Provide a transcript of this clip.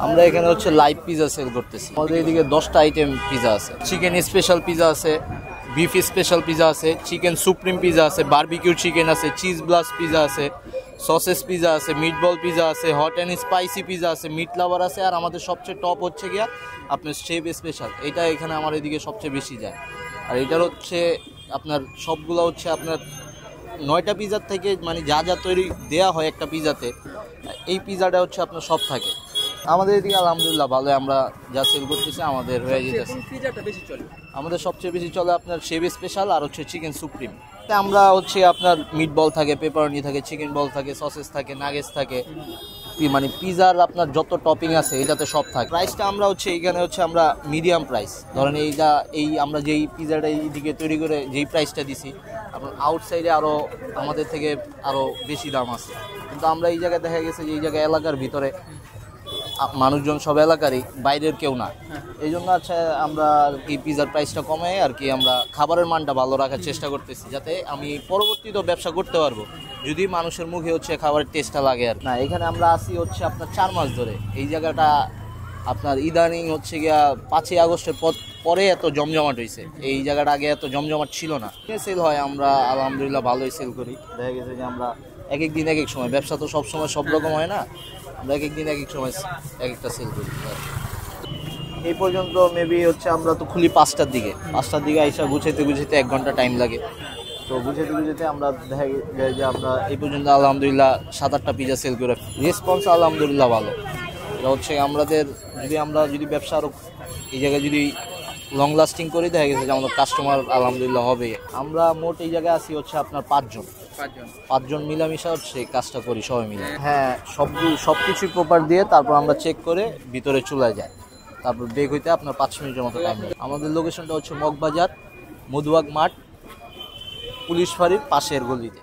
আমরা এখানে হচ্ছে লাইভ পিজা সেল করতেছি। আমাদের এদিকে 10টা আইটেম পিজা আছে। চিকেন স্পেশাল পিজা আছে, বিফ স্পেশাল পিজা আছে, চিকেন সুপ্রিম পিজা আছে, বারবিকিউ চিকেন আছে, চিজ ব্লাস্ট পিজা আছে, সসেস পিজা আছে, মিটবল পিজা আছে, হট অ্যান্ড স্পাইসি পিজা আছে, মিট লাভার আছে। আর আমাদের সবচেয়ে টপ হচ্ছে গিয়া আপনার শেফ স্পেশাল, এটা এখানে আমার এদিকে সবচেয়ে বেশি যায়। আর এটার হচ্ছে আপনার সবগুলো হচ্ছে আপনার 9টা পিজার থেকে মানে যা যা তৈরি দেওয়া হয় একটা পিজাতে, এই পিজাটা হচ্ছে আপনার সব থাকে। আমাদের এদিকে আলহামদুলিল্লাহ ভালো, আমরা যা সেল করতেছি আমাদের হয়ে যেতেছে। আমাদের সবচেয়ে বেশি চলে আপনার শেভ স্পেশাল আর হচ্ছে চিকেন সুপ্রিম। আমরা হচ্ছে আপনার মিট বল থাকে, পেপারনি থাকে, চিকেন বল থাকে, সসেস থাকে, নাগেটস থাকে, মানে পিজার আপনার যত টপিং আছে এটাতে সব থাকে। প্রাইসটা আমরা হচ্ছে এইখানে হচ্ছে আমরা মিডিয়াম প্রাইস ধরেন এই আমরা যেই পিজাটা এইদিকে তৈরি করে যেই প্রাইসটা দিছি, আপনার আউটসাইডে আরও আমাদের থেকে আরও বেশি দাম আছে। কিন্তু আমরা এই জায়গায় দেখা গেছে যে এই জায়গায় এলাকার ভিতরে মানুষজন সব এলাকারই, বাইরের কেউ না। এই জন্য আচ্ছা আমরা আর কি পিজার প্রাইসটা কমে আর কি আমরা খাবারের মানটা ভালো রাখার চেষ্টা করতেছি, যাতে আমি পরবর্তীতেও ব্যবসা করতে পারবো যদি মানুষের মুখে হচ্ছে খাবারের টেস্টটা লাগে। আর না, এখানে আমরা আসি হচ্ছে আপনার 4 মাস ধরে। এই জায়গাটা আপনার ইদানিং হচ্ছে গিয়া 5ই আগস্টের পরে এত জমজমাট হয়েছে। এই জায়গাটা আগে এত জমজমাট ছিল না। সেল হয়, আমরা আলহামদুলিল্লাহ ভালোই সেল করি। দেখা গেছে যে আমরা এক এক দিন এক এক সময়, ব্যবসা তো সব সময় সব রকম হয় না, আমরা এক এক দিন এক এক সময় এক একটা সেল করি। এই পর্যন্ত মেবি হচ্ছে আমরা তো খুলি 5টার দিকে আইসা গুছাইতে 1 ঘন্টা টাইম লাগে। তো গুছাইতে আমরা দেখা যায় যে আমরা এই পর্যন্ত আলহামদুলিল্লাহ 7-8টা পিজা সেল করে। রেসপন্স আলহামদুলিল্লাহ ভালো। এটা হচ্ছে আমরা যদি ব্যবসা আরও এই জায়গায় যদি লং লাস্টিং করি, দেখা গেছে যে আমাদের কাস্টমার আলহামদুলিল্লাহ হবে। আমরা মোট এই জায়গায় আসি হচ্ছে আপনার 5জন মিলামিশা হচ্ছে কাজটা করি সবাই মিলে। হ্যাঁ, সব কিছু প্রপার দিয়ে তারপর আমরা চেক করে ভিতরে চলে যাই। তারপর বেক হইতে আপনার 5 মিনিটের মতো টাইম লাগে। আমাদের লোকেশনটা হচ্ছে মগবাজার, মধুবাগ মাঠ, পুলিশ ফাঁড়ির পাশের গলিতে।